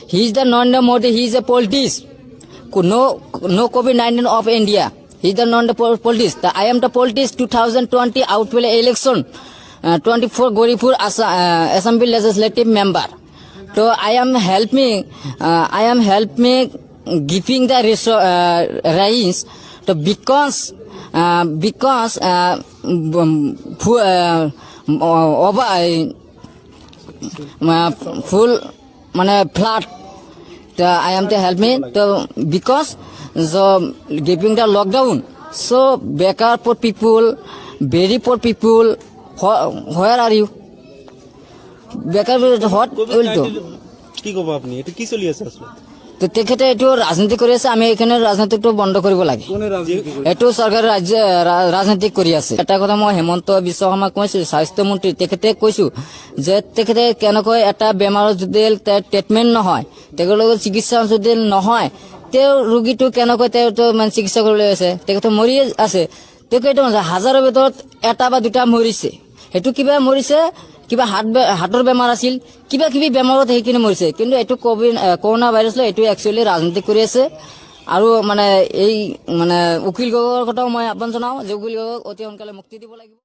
He is the Narendra Modi. He is a politician. No COVID-19 of India. He is the non-politician. I am the politician. 2020 outwell election. 24 Goripur Assembly legislative member. So I am helping giving the rise. So because full flat. I am to help me because so giving the lockdown. So better poor people, very poor people. Where are you? Better what will do? কি কব আপনি এটা কি চলি আছে আসলে তো তেখেতে এটো রাজনীতি কৰি আছে আমি এখানে ৰাজনীতিটো বন্ধ কৰিব লাগে কোনে ৰাজনীতি এটো সৰকাৰ ৰাজনীতি কৰি আছে এটা কথা মই হেমন্ত বিশ্ব শৰ্মা কৈছো স্বাস্থ্য মন্ত্ৰী তেখেতে কৈছো যে তেখেতে কেনেকৈ এটা বেমাৰৰ যদি ট্ৰিটমেন্ট নহয় তেখেতৰ চিকিৎসা যদি নহয় তেওঁ ৰোগীটো কেনেকৈ তেওঁ মানে চিকিৎসা কৰিবলৈ আছে তেখেতে মৰি আছে তেখেতে হাজাৰৰ ভিতৰত এটা বা দুটা মৰিছে হেতু কিবা মৰিছে কিবা হাতৰ বেমাৰ আছিল কিবা কিবি বেমাৰত হেকিনে মৰিছে কিন্তু এটো কৰোনা ভাইৰাছ লৈ এটো একচুয়ালি ৰাজনীতি কৰি আছে আৰু মানে এই মানে উকিল গগৈৰ কথা মই আপন জনাও যে উকিল গগৈক অতি সোনকালে মুক্তি দিব লাগিব